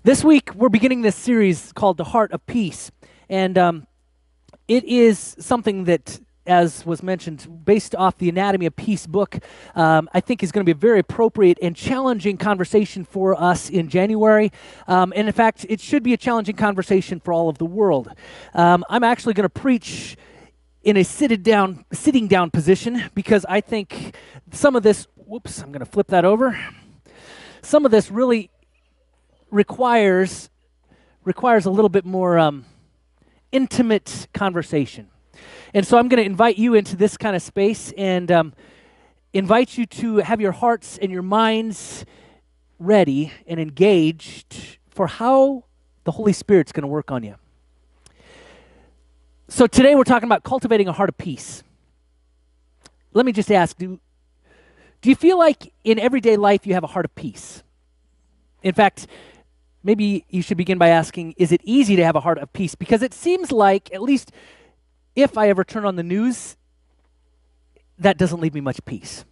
This week, we're beginning this series called The Heart of Peace. And it is something that, as was mentioned, based off the Anatomy of Peace book, I think is going to be a very appropriate and challenging conversation for us in January. And in fact, it should be a challenging conversation for all of the world. I'm actually going to preach in a sitting down position because I think some of this, I'm going to flip that over. Some of this really requires a little bit more intimate conversation. And so I'm going to invite you into this kind of space and invite you to have your hearts and your minds ready and engaged for how the Holy Spirit's going to work on you. So today we're talking about cultivating a heart of peace. Let me just ask, do you feel like in everyday life you have a heart of peace? In fact, maybe you should begin by asking, is it easy to have a heart of peace? Because it seems like, at least if I ever turn on the news, that doesn't leave me much peace.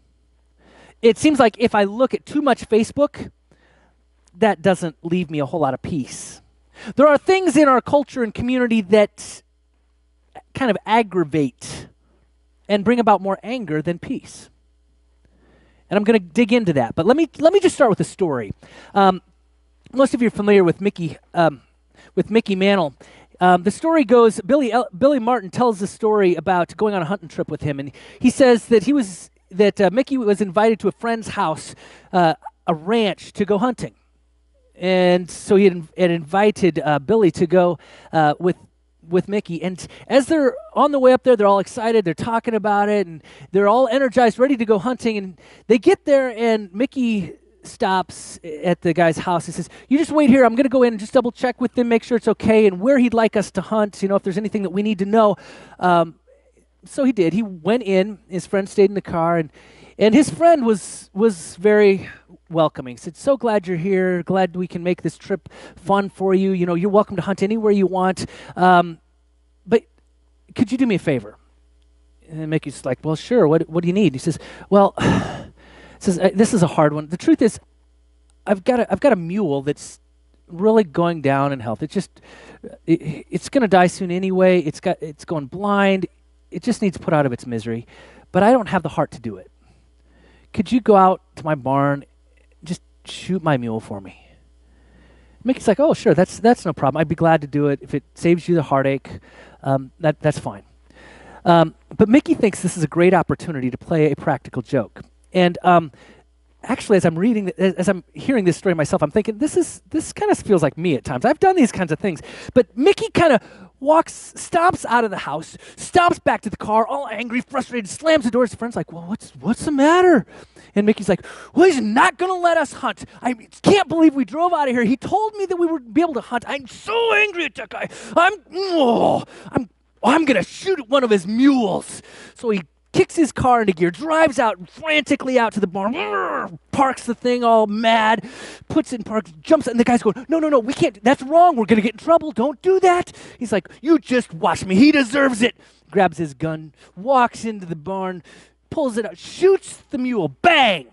It seems like if I look at too much Facebook, that doesn't leave me a whole lot of peace. There are things in our culture and community that kind of aggravate and bring about more anger than peace. And I'm going to dig into that. But let me just start with a story. Most of you are familiar with Mickey Mantle. The story goes, Billy Martin tells the story about going on a hunting trip with him, and he says that Mickey was invited to a friend's house, a ranch, to go hunting, and so he had invited Billy to go with Mickey. And as they're on the way up there, they're all excited. They're talking about it, and they're all energized, ready to go hunting. And they get there, and Mickey stops at the guy's house. He says, "You just wait here. I'm going to go in and just double check with him, make sure it's okay, and where he'd like us to hunt, if there's anything that we need to know." So he did. He went in. His friend stayed in the car, and his friend was very welcoming. He said, "So glad you're here. Glad we can make this trip fun for you. You're welcome to hunt anywhere you want. But could you do me a favor?" And Mickey's like, "Well, sure. What do you need?" He says, "Well," this is a hard one. The truth is, I've got a mule that's really going down in health. It's going to die soon anyway. It's going blind. It just needs put out of its misery. But I don't have the heart to do it. Could you go out to my barn, just shoot my mule for me?" Mickey's like, "Oh, sure. That's no problem. I'd be glad to do it if it saves you the heartache. That's fine." But Mickey thinks this is a great opportunity to play a practical joke. And actually, as I'm hearing this story myself, I'm thinking this kind of feels like me at times. I've done these kinds of things. But Mickey kind of stomps out of the house, stomps back to the car, all angry, frustrated, slams the door. His friend's like, "Well, what's the matter?" And Mickey's like, "Well, he's not going to let us hunt. I can't believe we drove out of here. He told me that we would be able to hunt. I'm so angry at that guy. I'm going to shoot at one of his mules." So he kicks his car into gear, drives out frantically out to the barn, parks the thing all mad, puts it in park, jumps, and the guy's going, No, we can't. That's wrong. We're going to get in trouble. Don't do that. He's like, "You just watch me. He deserves it." Grabs his gun, walks into the barn, pulls it out, shoots the mule. Bang!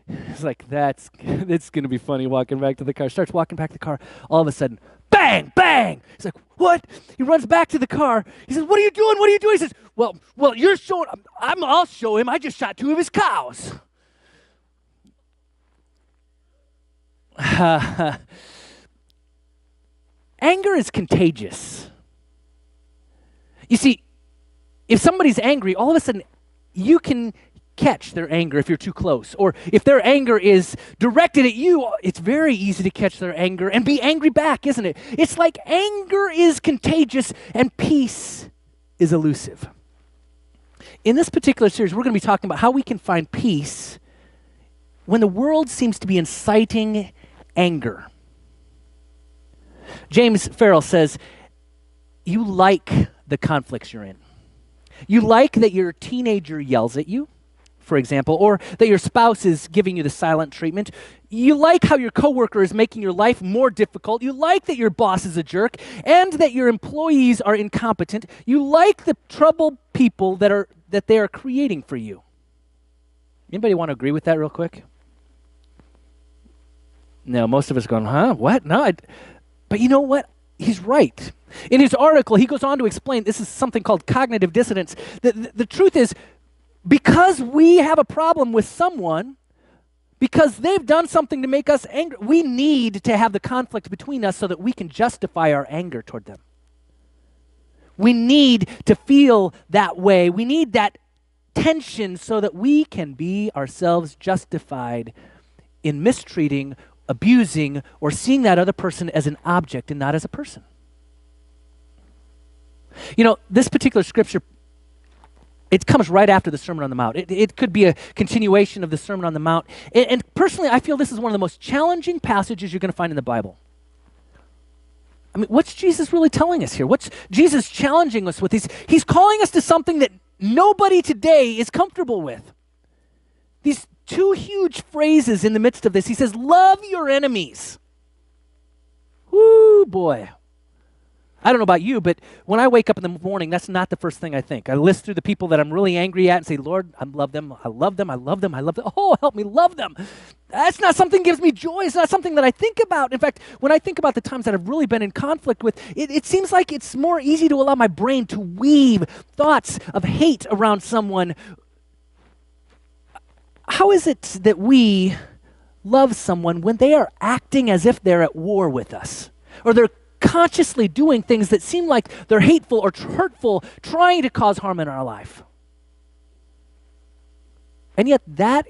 It's like, it's going to be funny walking back to the car. Starts walking back to the car. All of a sudden, bang, bang. He's like, "What?" He runs back to the car. He says, "What are you doing? What are you doing?" He says, well, you're showing, I'll show him. I just shot 2 of his cows." Anger is contagious. You see, if somebody's angry, all of a sudden you can catch their anger if you're too close. Or if their anger is directed at you, it's very easy to catch their anger and be angry back, isn't it? It's like anger is contagious and peace is elusive. In this particular series, we're going to be talking about how we can find peace when the world seems to be inciting anger. James Farrell says, "You like the conflicts you're in. You like that your teenager yells at you, for example, or that your spouse is giving you the silent treatment. You like how your coworker is making your life more difficult. You like that your boss is a jerk and that your employees are incompetent. You like the troubled people that they are creating for you." Anybody want to agree with that real quick? No, most of us are going, huh? What? No, but you know what? He's right. In his article, he goes on to explain this is something called cognitive dissonance. The truth is, because we have a problem with someone, because they've done something to make us angry, we need to have the conflict between us so that we can justify our anger toward them. We need to feel that way. We need that tension so that we can be ourselves justified in mistreating, abusing, or seeing that other person as an object and not as a person. You know, this particular scripture, it comes right after the Sermon on the Mount. It could be a continuation of the Sermon on the Mount. And personally, I feel this is one of the most challenging passages you're going to find in the Bible. I mean, what's Jesus really telling us here? What's Jesus challenging us with? He's calling us to something that nobody today is comfortable with. These two huge phrases in the midst of this. He says, love your enemies. Whoo, boy. I don't know about you, but when I wake up in the morning, that's not the first thing I think. I list through the people that I'm really angry at and say, Lord, I love them, I love them, I love them, I love them. Oh, help me love them. That's not something that gives me joy. It's not something that I think about. In fact, when I think about the times that I've really been in conflict with, it seems like it's more easy to allow my brain to weave thoughts of hate around someone. How is it that we love someone when they are acting as if they're at war with us? Or they're consciously doing things that seem like they're hateful or hurtful, trying to cause harm in our life. And yet that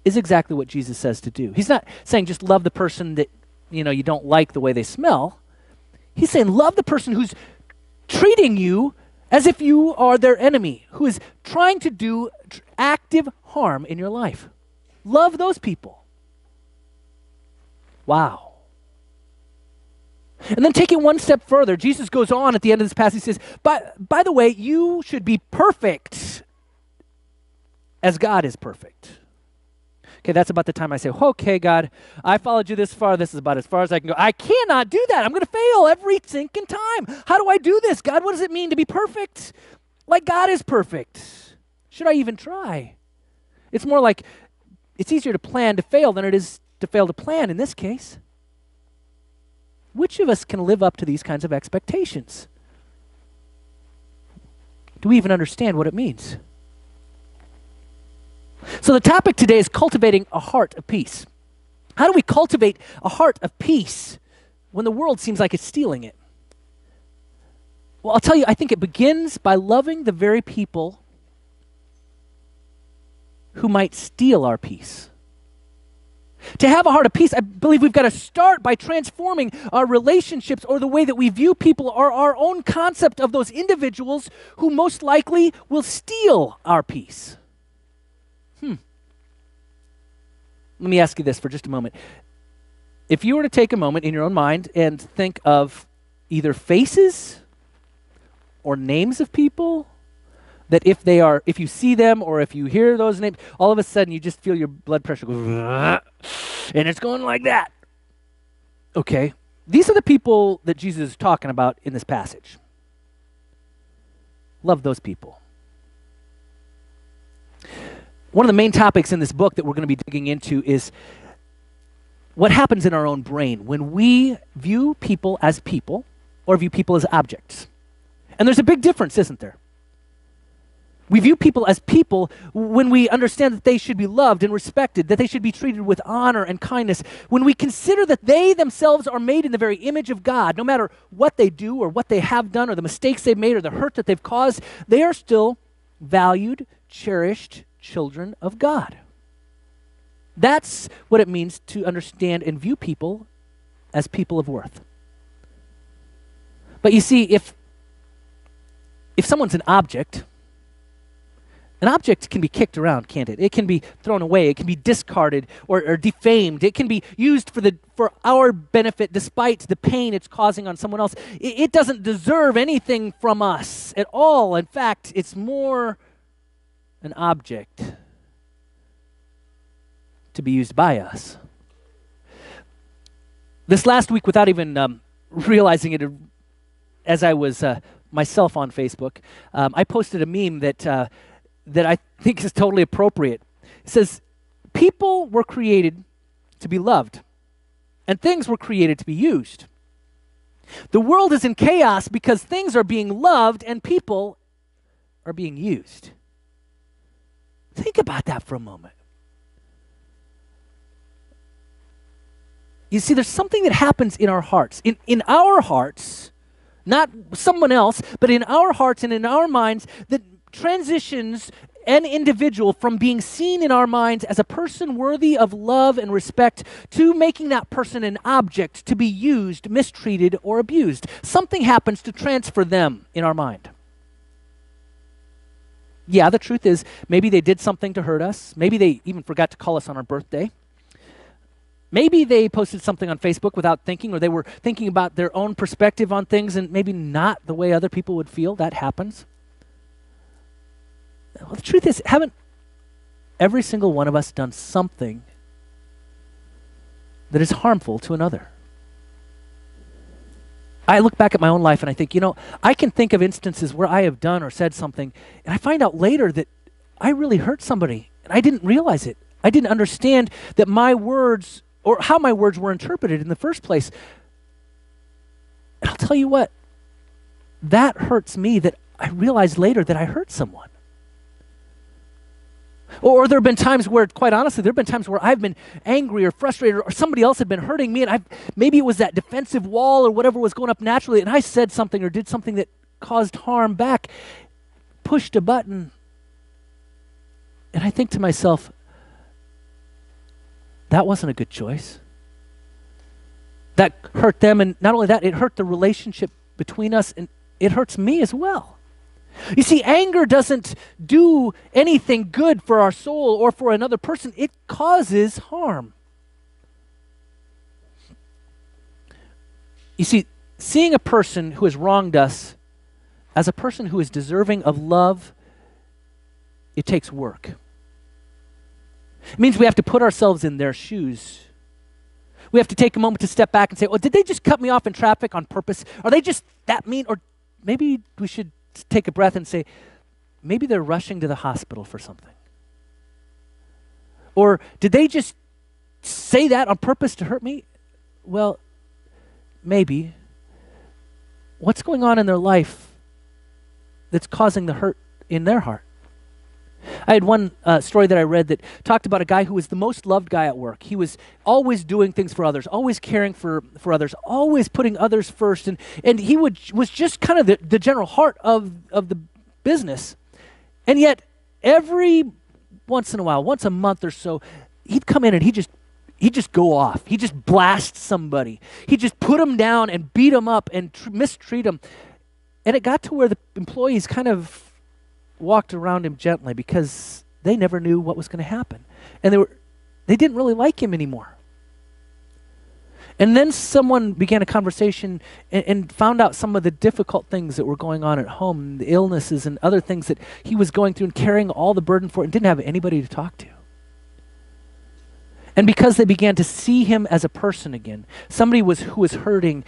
is exactly what Jesus says to do. He's not saying just love the person that you don't like the way they smell. He's saying love the person who's treating you as if you are their enemy, who is trying to do active harm in your life. Love those people. Wow. And then take it one step further. Jesus goes on at the end of this passage. He says, by the way, you should be perfect as God is perfect. Okay, that's about the time I say, okay, God, I followed you this far. This is about as far as I can go. I cannot do that. I'm going to fail every sinking time. How do I do this? God, what does it mean to be perfect? Like God is perfect. Should I even try? It's more like it's easier to plan to fail than it is to fail to plan in this case. Which of us can live up to these kinds of expectations? Do we even understand what it means? So the topic today is cultivating a heart of peace. How do we cultivate a heart of peace when the world seems like it's stealing it? Well, I'll tell you, I think it begins by loving the very people who might steal our peace. To have a heart of peace, I believe we've got to start by transforming our relationships or the way that we view people or our own concept of those individuals who most likely will steal our peace. Let me ask you this for just a moment. If you were to take a moment in your own mind and think of either faces or names of people that if you see them or if you hear those names, all of a sudden you just feel your blood pressure go, and it's going like that. Okay, these are the people that Jesus is talking about in this passage. Love those people. One of the main topics in this book that we're going to be digging into is what happens in our own brain when we view people as people or view people as objects. And there's a big difference, isn't there? We view people as people when we understand that they should be loved and respected, that they should be treated with honor and kindness. When we consider that they themselves are made in the very image of God, no matter what they do or what they have done or the mistakes they've made or the hurt that they've caused, they are still valued, cherished children of God. That's what it means to understand and view people as people of worth. But you see, if someone's an object can be kicked around, can't it? It can be thrown away. It can be discarded or defamed. It can be used for our benefit despite the pain it's causing on someone else. It doesn't deserve anything from us at all. In fact, it's more an object to be used by us. This last week, without even realizing it, as I was myself on Facebook, I posted a meme that I think is totally appropriate. It says, people were created to be loved, and things were created to be used. The world is in chaos because things are being loved and people are being used. Think about that for a moment. You see, there's something that happens in our hearts. In our hearts, not someone else, but in our hearts and in our minds, that transitions an individual from being seen in our minds as a person worthy of love and respect to making that person an object to be used, mistreated, or abused. Something happens to transfer them in our mind. Yeah, the truth is, maybe they did something to hurt us. Maybe they even forgot to call us on our birthday. Maybe they posted something on Facebook without thinking, or they were thinking about their own perspective on things and maybe not the way other people would feel. That happens. Well, the truth is, haven't every single one of us done something that is harmful to another? I look back at my own life and I think, I can think of instances where I have done or said something, and I find out later that I really hurt somebody, and I didn't realize it. I didn't understand that my words, or how my words were interpreted in the first place. And I'll tell you what, that hurts me, that I realized later that I hurt someone. Or there have been times where, quite honestly, there have been times where I've been angry or frustrated, or somebody else had been hurting me, and maybe it was that defensive wall or whatever was going up naturally, and I said something or did something that caused harm back, pushed a button, and I think to myself, that wasn't a good choice. That hurt them, and not only that, it hurt the relationship between us, and it hurts me as well. You see, anger doesn't do anything good for our soul or for another person. It causes harm. You see, seeing a person who has wronged us as a person who is deserving of love, it takes work. It means we have to put ourselves in their shoes. We have to take a moment to step back and say, well, did they just cut me off in traffic on purpose? Are they just that mean? Or maybe we should take a breath and say, maybe they're rushing to the hospital for something. Or did they just say that on purpose to hurt me? Well, maybe. What's going on in their life that's causing the hurt in their heart? I had one story that I read that talked about a guy who was the most loved guy at work. He was always doing things for others, always caring for others, always putting others first. And he was just kind of the general heart of the business. And yet, every once in a while, once a month or so, he'd come in and he'd just go off. He'd just blast somebody. He'd just put them down and beat them up and mistreat them. And it got to where the employees kind of walked around him gently because they never knew what was going to happen. And they didn't really like him anymore. And then someone began a conversation and found out some of the difficult things that were going on at home, the illnesses and other things that he was going through and carrying all the burden for, and didn't have anybody to talk to. And because they began to see him as a person again, somebody who was hurting,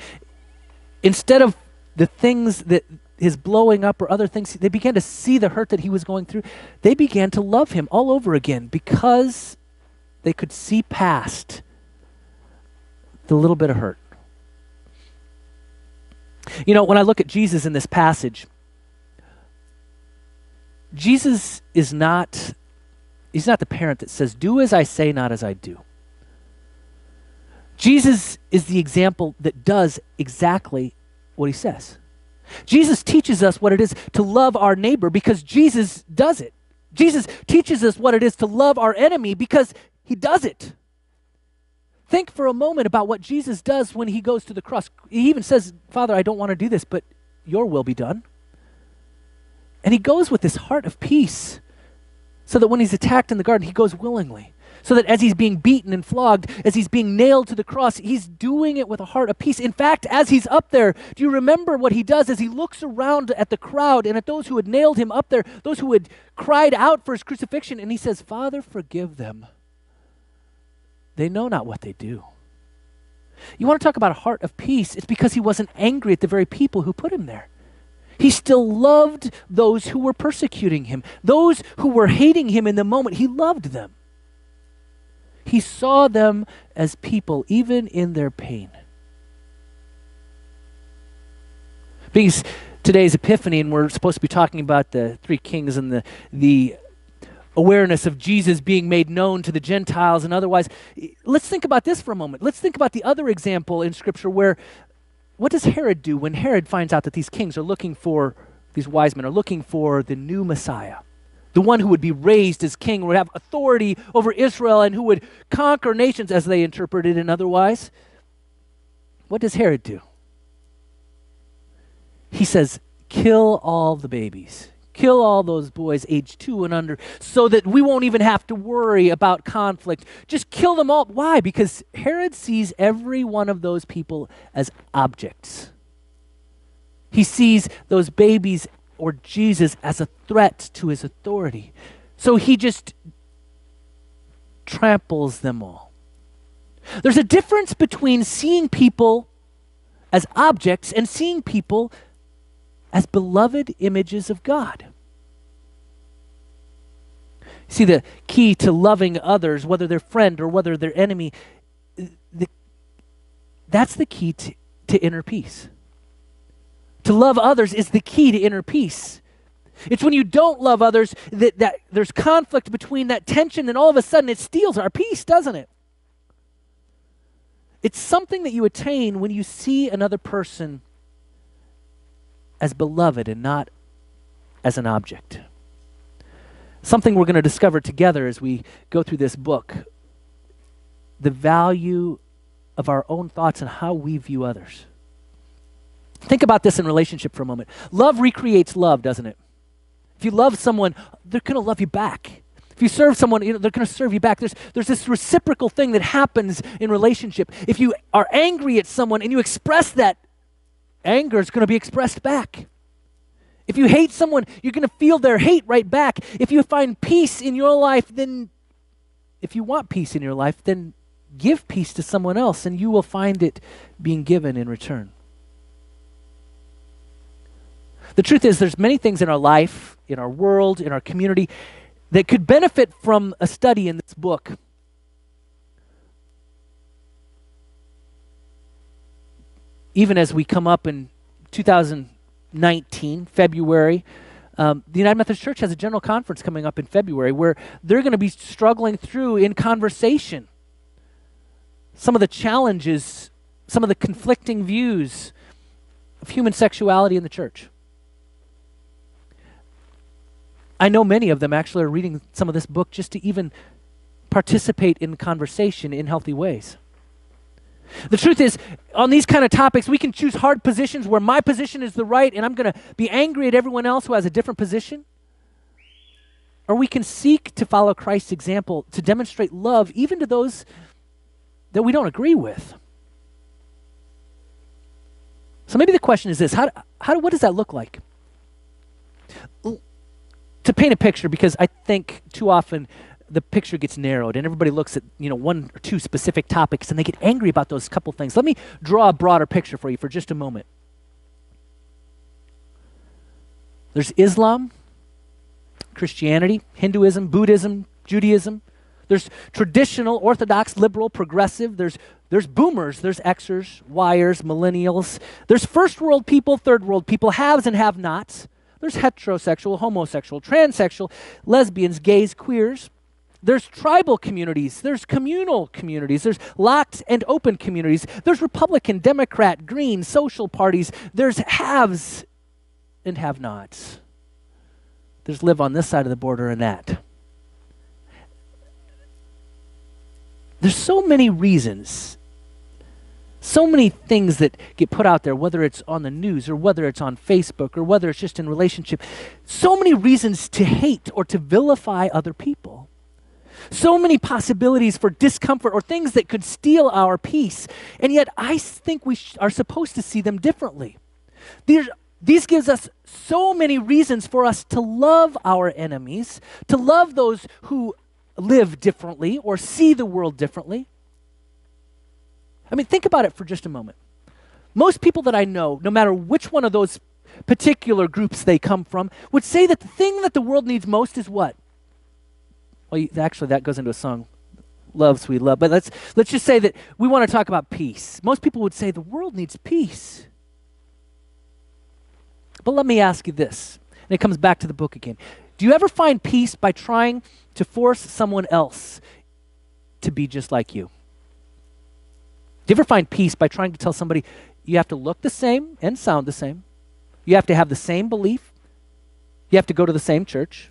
instead of the things that his blowing up or other things, they began to see the hurt that he was going through. They began to love him all over again because they could see past the little bit of hurt. When I look at Jesus in this passage, Jesus is not, he's not the parent that says, do as I say, not as I do. Jesus is the example that does exactly what he says. Jesus teaches us what it is to love our neighbor because Jesus does it. Jesus teaches us what it is to love our enemy because he does it. Think for a moment about what Jesus does when he goes to the cross. He even says, Father, I don't want to do this, but your will be done. And he goes with this heart of peace so that when he's attacked in the garden, he goes willingly. So that as he's being beaten and flogged, as he's being nailed to the cross, he's doing it with a heart of peace. In fact, as he's up there, do you remember what he does as he looks around at the crowd and at those who had nailed him up there, those who had cried out for his crucifixion, and he says, Father, forgive them. They know not what they do. You want to talk about a heart of peace? It's because he wasn't angry at the very people who put him there. He still loved those who were persecuting him, those who were hating him in the moment. He loved them. He saw them as people, even in their pain. Because today's Epiphany, and we're supposed to be talking about the three kings and the awareness of Jesus being made known to the Gentiles and otherwise. Let's think about this for a moment. Let's think about the other example in Scripture where, what does Herod do when Herod finds out that these kings are looking for, these wise men are looking for the new Messiah? The one who would be raised as king, would have authority over Israel, and who would conquer nations as they interpreted and otherwise. What does Herod do? He says, kill all the babies. Kill all those boys aged 2 and under so that we won't even have to worry about conflict. Just kill them all. Why? Because Herod sees every one of those people as objects. He sees those babies or Jesus as a threat to his authority. So he just tramples them all. There's a difference between seeing people as objects and seeing people as beloved images of God. See, the key to loving others, whether they're friend or whether they're enemy, that's the key to inner peace. To love others is the key to inner peace. It's when you don't love others that there's conflict between that tension, and all of a sudden it steals our peace, doesn't it? It's something that you attain when you see another person as beloved and not as an object. Something we're going to discover together as we go through this book, the value of our own thoughts and how we view others. Think about this in relationship for a moment. Love recreates love, doesn't it? If you love someone, they're going to love you back. If you serve someone, they're going to serve you back. There's this reciprocal thing that happens in relationship. If you are angry at someone and you express that, anger is going to be expressed back. If you hate someone, you're going to feel their hate right back. If you find peace in your life, then if you want peace in your life, then give peace to someone else and you will find it being given in return. The truth is, there's many things in our life, in our world, in our community that could benefit from a study in this book. Even as we come up in 2019, February, the United Methodist Church has a general conference coming up in February where they're going to be struggling through in conversation some of the challenges, some of the conflicting views of human sexuality in the church. I know many of them actually are reading some of this book just to even participate in conversation in healthy ways. The truth is, on these kind of topics, we can choose hard positions where my position is the right and I'm going to be angry at everyone else who has a different position. Or we can seek to follow Christ's example to demonstrate love even to those that we don't agree with. So maybe the question is this, what does that look like? To paint a picture, because I think too often the picture gets narrowed and everybody looks at, one or two specific topics and they get angry about those couple things. Let me draw a broader picture for you for just a moment. There's Islam, Christianity, Hinduism, Buddhism, Judaism. There's traditional, orthodox, liberal, progressive. There's boomers, there's Xers, Yers, millennials. There's first world people, third world people, haves and have-nots. There's heterosexual, homosexual, transsexual, lesbians, gays, queers. There's tribal communities. There's communal communities. There's locked and open communities. There's Republican, Democrat, Green, social parties. There's haves and have-nots. There's live on this side of the border and that. There's so many reasons, so many things that get put out there, whether it's on the news or whether it's on Facebook or whether it's just in relationship. So many reasons to hate or to vilify other people. So many possibilities for discomfort or things that could steal our peace. And yet I think we are supposed to see them differently. These gives us so many reasons for us to love our enemies, to love those who live differently or see the world differently. I mean, think about it for just a moment. Most people that I know, no matter which one of those particular groups they come from, would say that the thing that the world needs most is what? Well, actually, that goes into a song. Love, sweet love. But let's just say that we want to talk about peace. Most people would say the world needs peace. But let me ask you this, and it comes back to the book again. Do you ever find peace by trying to force someone else to be just like you? Do you ever find peace by trying to tell somebody you have to look the same and sound the same? You have to have the same belief. You have to go to the same church.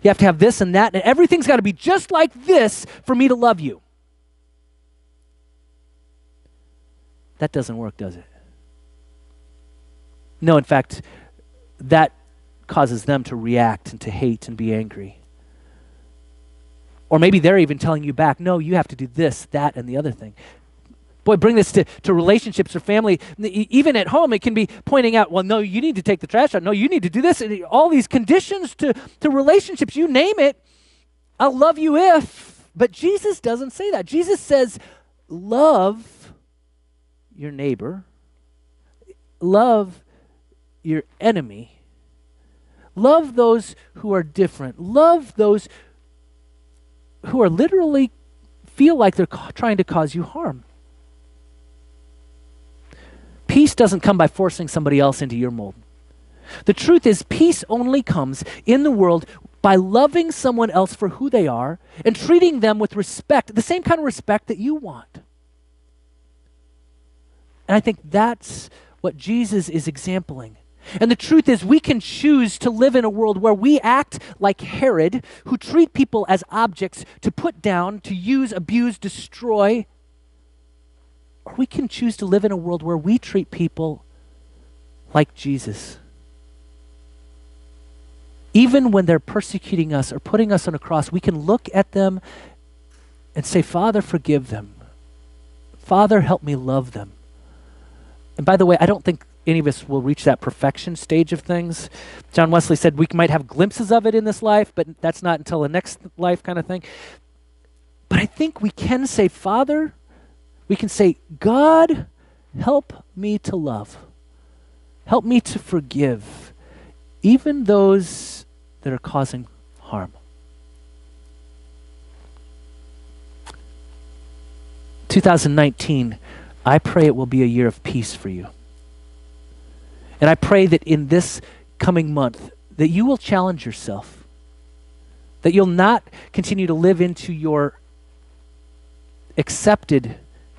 You have to have this and that, and everything's got to be just like this for me to love you. That doesn't work, does it? No, in fact, that causes them to react and to hate and be angry. Or maybe they're even telling you back, no, you have to do this, that, and the other thing. Boy, bring this to relationships or family. Even at home, it can be pointing out, well, no, you need to take the trash out. No, you need to do this. And all these conditions to relationships, you name it. I'll love you if. But Jesus doesn't say that. Jesus says, love your neighbor. Love your enemy. Love those who are different. Love those who are literally feel like they're trying to cause you harm. Peace doesn't come by forcing somebody else into your mold. The truth is, peace only comes in the world by loving someone else for who they are and treating them with respect, the same kind of respect that you want. And I think that's what Jesus is exempling. And the truth is, we can choose to live in a world where we act like Herod, who treat people as objects to put down, to use, abuse, destroy. Or we can choose to live in a world where we treat people like Jesus. Even when they're persecuting us or putting us on a cross, we can look at them and say, Father, forgive them. Father, help me love them. And by the way, I don't think any of us will reach that perfection stage of things. John Wesley said we might have glimpses of it in this life, but that's not until the next life kind of thing. But I think we can say, Father, we can say, God, help me to love. Help me to forgive, even those that are causing harm. 2019, I pray it will be a year of peace for you. And I pray that in this coming month, that you will challenge yourself, that you'll not continue to live into your accepted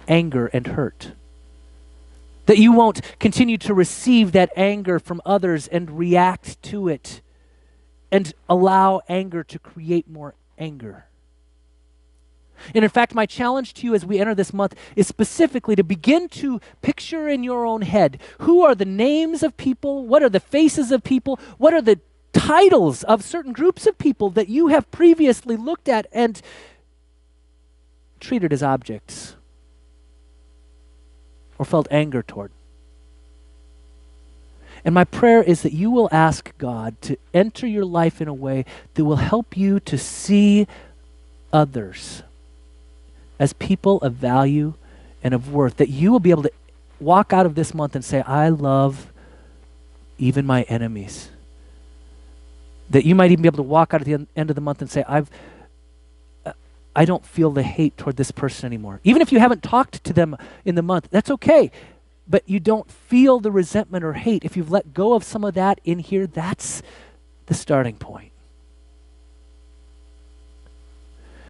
anger and hurt, that you won't continue to receive that anger from others and react to it and allow anger to create more anger. And in fact, my challenge to you as we enter this month is specifically to begin to picture in your own head, who are the names of people, what are the faces of people, what are the titles of certain groups of people that you have previously looked at and treated as objects or felt anger toward. And my prayer is that you will ask God to enter your life in a way that will help you to see others as people of value and of worth, that you will be able to walk out of this month and say, I love even my enemies. That you might even be able to walk out at the end of the month and say, I don't feel the hate toward this person anymore. Even if you haven't talked to them in the month, that's okay. But you don't feel the resentment or hate. If you've let go of some of that in here, that's the starting point.